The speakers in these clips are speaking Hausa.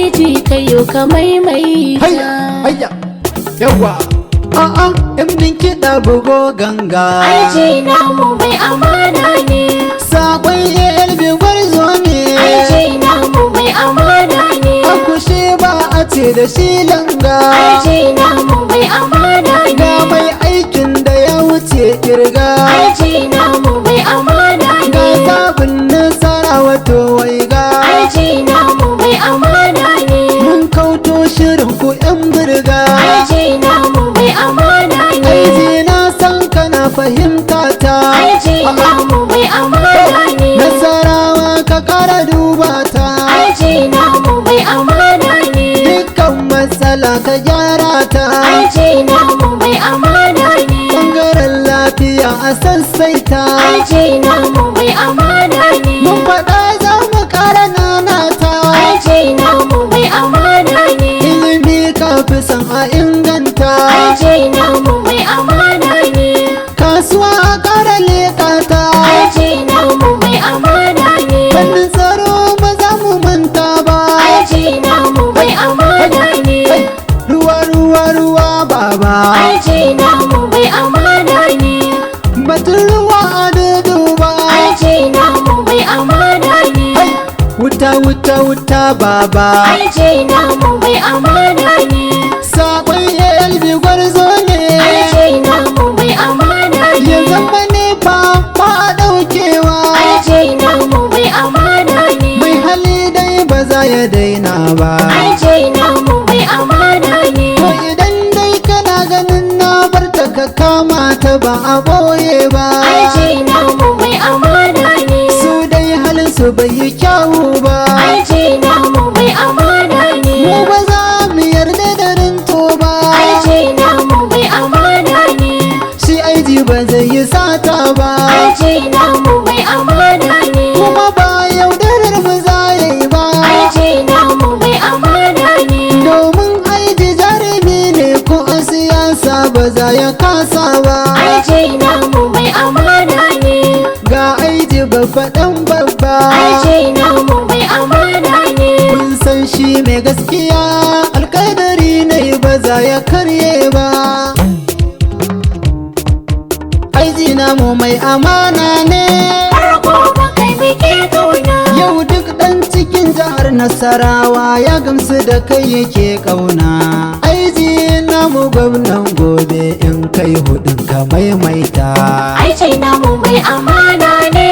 aiji kayo ka maimaita. Hayya yawa in din kiɗa bugo ganga. Aiji namu mai amana ne. Sakon yelbi gwarzo ne. Aiji namu mai amana ne. Akushe ba a ce da shi langa. Aiji namu mai amana ne. Ga mai aikin da ya wuce kirga. Aiji namu mai amana ne. Ga sabon nasara wato waiga. Aiji namu mai amana ne. Mun kauto shirin ku yan birga. Aiji namu mai amana ne. Aiji na san kana fahimta ta. Aiji namu mai amana ne. Nasarawa ka kara duba ta. Aiji namu mai amana ne. Dukkan matsala ka gyara ta. Aiji namu mai amana ne. Bangaren lafiya a sassaita. Aiji namu mai amana ne. Mun faɗa za mu kara nanata. Aiji namu mai amana ne. Ilimi ka fi san a inganta. Aiji namu mai amana ne. Kasuwa a kara lekata. Aiji namu mai amana ne. Fannin tsaro ba za mu manta ba. Aiji namu mai amana ne. Ruwa ruwa ruwa baba. Aiji namu mai amana ne. Batun ruwa a duduba. Aiji namu mai amana ne. Wuta wuta wuta baba. Aiji namu mai amana ne. Sakon yelbi gwarzo ne. Aiji namu mai amana ne. Ya zama ne fa ba a ɗaukewa. Aiji namu mai amana ne. Mai hali dai ba za ya daina ba. Aiji namu mai amana ne. To idan dai kana ganin na bar ta ka kama ta ba a ɓoye ba. Aiji namu mai amana ne. Su dai halin su bai yi kyawu ba. Aiji namu mai amana ne. Mu ba za mu yarda da rinto ba. Aiji namu mai amana ne. Shi aiji ba zai yi sata ba. Aiji namu mai amana ne. Kuma ba yaudarar mu za ya yi ba. Aiji namu mai amana ne. Domin aiji jarumi ne ko a siyasa ba za ya kasa ba. Aiji namu mai amana ne. Ga aiji babba ɗan babba. Aiji namu mai amana ne. Kun san shi mai gaskiya alƙadari ne ba za ya karye ba. Aiji namu mai amana ne. Farko ba kai muke kauna. Yau duk ɗan cikin jihar Nasarawa ya gamsu da kai yake ƙauna. Aiji namu gwamnan gobe in kai hudun ka maimaita. Aiji namu mai amana ne.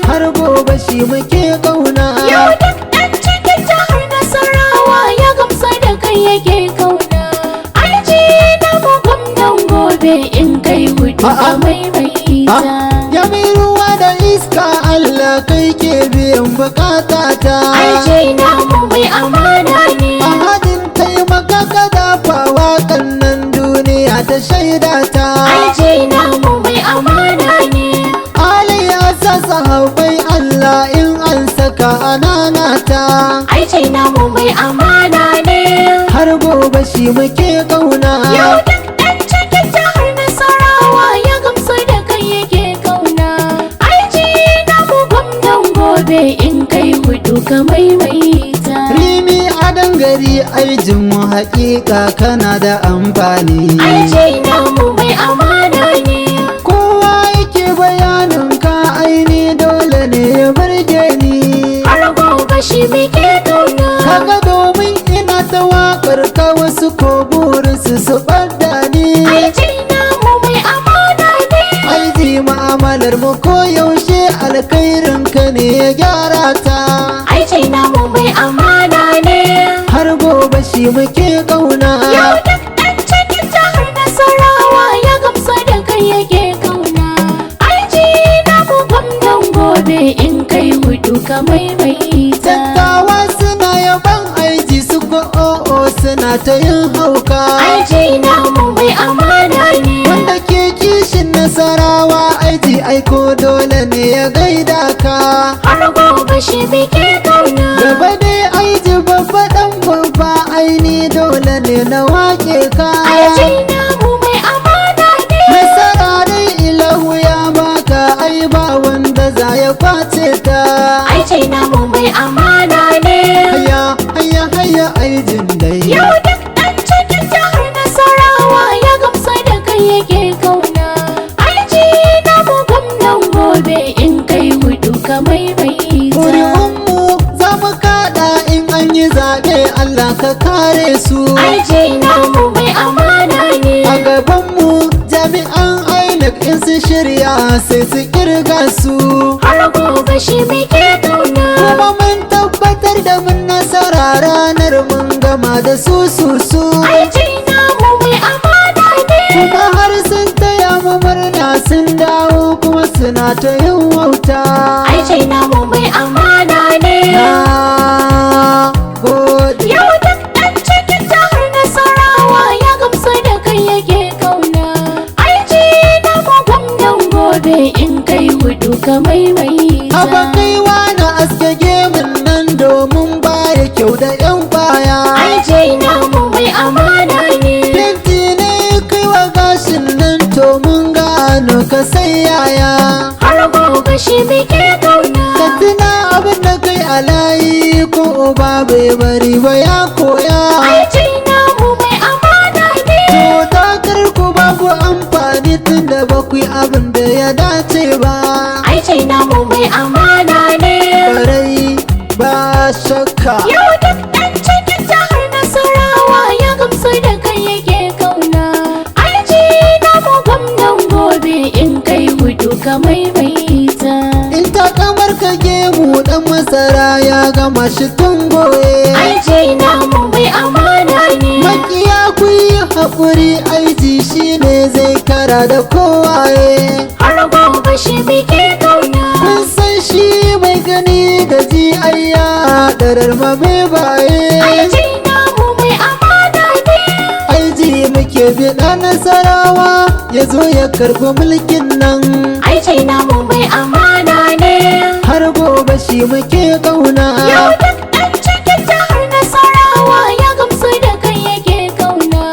Har gobe shi muke ƙauna. Yau duk ɗan cikin jihar Nasarawa ya gamsa da kai yake kauna. Aiji namu gwamnan gobe in kai hudu ka maimaita. Ya mai ruwa da iska Allah kai ke biyan bukata ta. Aiji namu mai amana ne. Ahadin taimaka ka dafawa kannan duniya ta shaida ta. Aiji namu mai amana ne. Ali ya sa sahabbai Allah in an saka ananata. Aiji namu mai amana ne. Har gobe shi muke ƙauna. Yau duk ɗan cikin jihar Nasarawa ya gamsu da kai yake kauna. Aiji namu gwamnan gobe in kai hudu ka maimaita. Rimi adan gari aijin mu haƙiƙa kana da amfani. Aiji namu mai amana ne. Kowa yake bayanin ka aini dole ne ya burge ni. Har gobe shi muke kauna. Kaga domin ina ta waƙar ka wasu ko burinsu su ɓadda ni. Aiji namu mai amana ne. Aiji ma'amalar mu ko yaushe alkhairin ka ne ya gyara ta. Aiji namu mai amana ne. Har gobe shi muke ƙauna. Yau duk ɗan cikin jihar Nasarawa ya gamsu da kai yake kauna. Aiji namu gwamnan gobe in kai hudu ka maimaita. Dattawa suna yaban aiji su ko o'o suna ta yin hauka. Aiji namu mai amana ne. Wanda ke kishin Nasarawa aiji aiko dole ne ya gaida ka. Har gobe shi muke kauna. Gaba dai aiji babba ɗan babba aini dole ne na wake ka. Aiji namu mai amana ne. Nasara dai ilahu ya baka ai ba wanda za ya kwace ta. Aiji namu mai amana ne. Haya haya haya ai zaɓe Allah ka kare su. aiji namu mai amana ne. A gabanmu jami'an INEC in su shirya sai su kirga su. Har gobe shi muke kauna. Kuma mun tabbatar da mun nasara ranar mun gama da su. aiji namu mai amana ne. Kuma har sun taya mu murna sun dawo kuma suna ta yin wauta. aiji namu mai amana ne. Na gode. Yau duk ɗan cikin jihar Nasarawa ya gamsu da kai yake kauna. aiji namu gwamnan gobe in kai hudu ka maimaita. Haba kaiwa na aske gemun nan domin baya kyau da 'yan baya. aiji namu mai amana ne. Fenti ne kaiwa gashin nan to mun gano ka sai yaya. Har gobe shi muke kauna. Ka tuna abin da kai a layi ko uba bai bari ba ya koya. aiji namu mai amana ne. To takar ku babu amfani tun da ba ku yi abin da ya dace ba. aiji namu mai amana ne. Barai ba shakka. Yau duk ɗan cikin jihar Nasarawa ya gamsu da kai yake kauna. aiji namu gwamnan gobe in kai hudu ka maimaita. In ta kamar ka gemu dan masara ya gama shi tun goye. aiji namu mai amana ne. Makiya ku yi haƙuri aiji shine zai kara da kowaye. Har gobe shi muke kauna. Kun san shi mai gani da ji ayya ɗarar mabe baye. aiji namu mai amana ne. Aiji muke biɗa nasarawa ya zo ya karɓi mulkin nan. aiji namu mai amana ne. Har gobe shi muke ƙauna. Yau duk ɗan cikin jihar Nasarawa ya gamsu da kai yake kauna.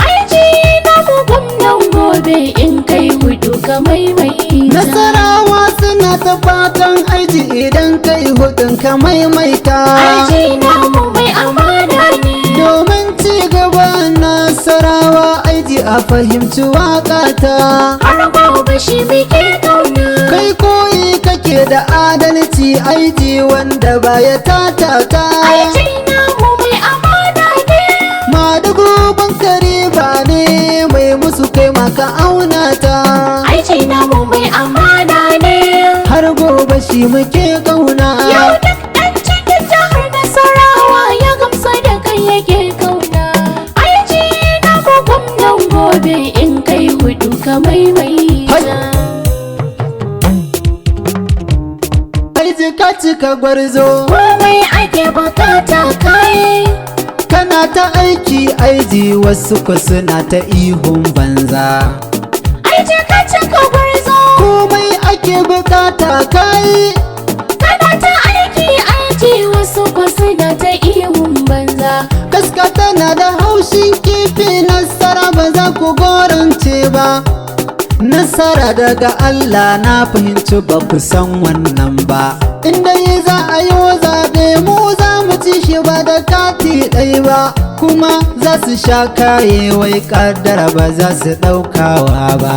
aiji namu gwamnan gobe in kai hudu ka maimaita. Nasarawa suna ta fatan aiji idan kai hudun ka maimaita. aiji namu mai amana ne. Domin ci gaban Nasarawa aiji a fahimci waƙata. Har gobe shi muke kauna. Kai koyi kake da adalci aiji wanda baya tatata. aiji namu mai amana ne. Madugu bankari ba ne mai musu kai maka auna ta. aiji namu mai amana ne. Har gobe shi muke ƙauna. Yau duk ɗan cikin jihar Nasarawa ya gamsu da kai yake kauna. aiji namu gwamnan gobe in kai hudu ka maimaita. Aiji ka cika gwarzo. Komai ake bukata kayi. Kana ta aiki aiji wasu ku suna ta ihun banza. aiji ka cika gwarzo. Komai ake bukata kai. Kana ta aiki wasu ko suna ta ihun banza. Kaska tana da haushin kifi nasara ba za ku gorance ba. Nasara daga Allah na fahimci ba ku san wannan ba. Inda yi za a yi zaɓe mu za mu ci shi ba da kati ɗai ba. Kuma za su sha kaye wai ƙaddara ba za su ɗaukawa ba.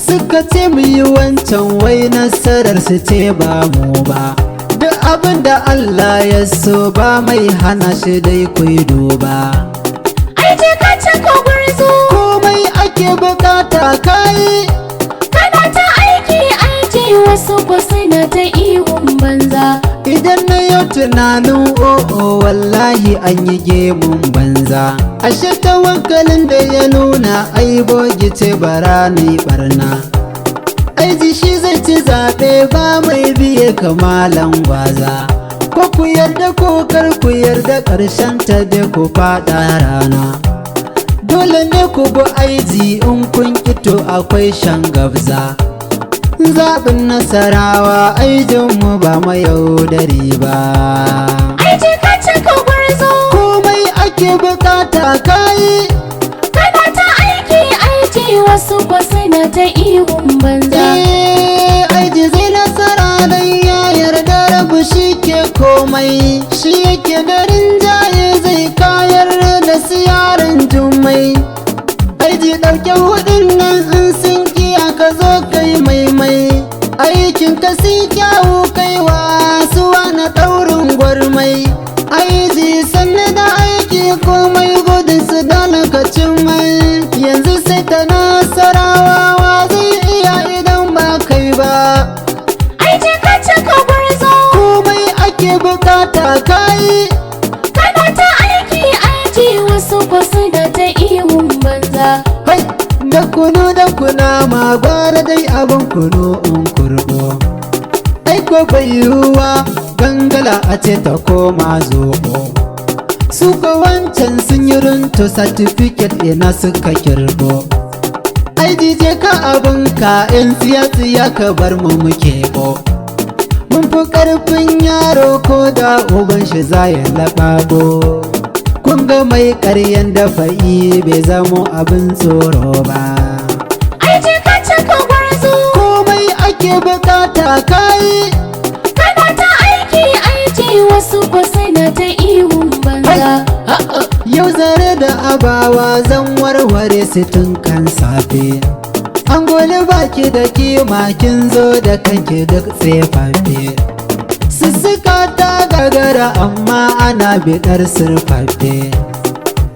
Suka ce mu yi wancan wai nasarar su ce ba mu ba. Duk abin da Allah ya so ba mai hana shi dai ku yi duba. aiji ka cika gwarzo. Komai ake bukata kai. Kana ta aiki wasu ko suna ta ihun banza. Idan na yau tunanin o'o wallahi an yi gemun banza. Ashe tawakkalin da ya nuna ai bogi ce bara ni barna. Aiji shi zai ci zaɓe ba mai biye kamalan gwaza. Ko ku yarda ko kar ku yarda ƙarshen ta dai ku faɗa rana. Dole ne ku bi aiji in kun kito akwai shan gabza. Zaɓin Nasarawa aijinmu ba mayaudari ba. aiji ka cika gwarzo. Komai ake bukata kai. Kana ta aiki wasu ko suna ta ihun banza. Aiji zai nasara dan ya yarda rabu shi ke komai. Shi yake da rinjaye zai kayar da siyaran jummai. Aiji ɗauke hudun nan in sun kiya ka zo kai maimai. Aikin ka si kyawu kai wasuwa na ɗaurin gwarmai. Aiji komai gudun su da lokacin mai yanzu sai ta nasarawa wa zai iya idan ba kai ba. ai je ka cika gwarzo Komai ake bukata kai kana ta aiki aiki wasu basu da ta ihun banza. hai da kunu da kunama gwara dai abin kunu in kurbo. Aiko bai yiwuwa gangala a ce ta koma zoɓo. Su ga wancan sun yi runto certificate ina suka kirgo. Ai je ka abinka in tsiya ka bar mu muke bo. Mun fi ƙarfin yaro ko da uban shi za ya laɓaɓo. Kun ga mai ƙaryan dafa'i bai zamo abin tsoro ba. ai je ka cika gwarzo Komai ake bukata kai kana ta aiki aiki wasu basu da ta ihun banza. yau zare da abawa zan warware su tun kan safe. An gole baki da kima kin zo da kanki duk tsefaffe. Sussuka ta gagara amma ana biɗar surfaffe.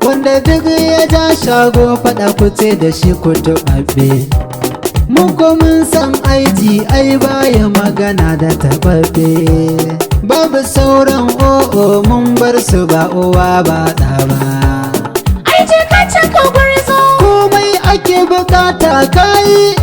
Wanda duk ya ja shago faɗa kuce da shi kutuɓaɓɓe. Mun ko mun san aiji ai baya magana da taɓaɓɓe. Babu sauran o'o mun bar su ba uwa ba ɗa ba. ai je ka cika gwarzo Komai ake bukata kai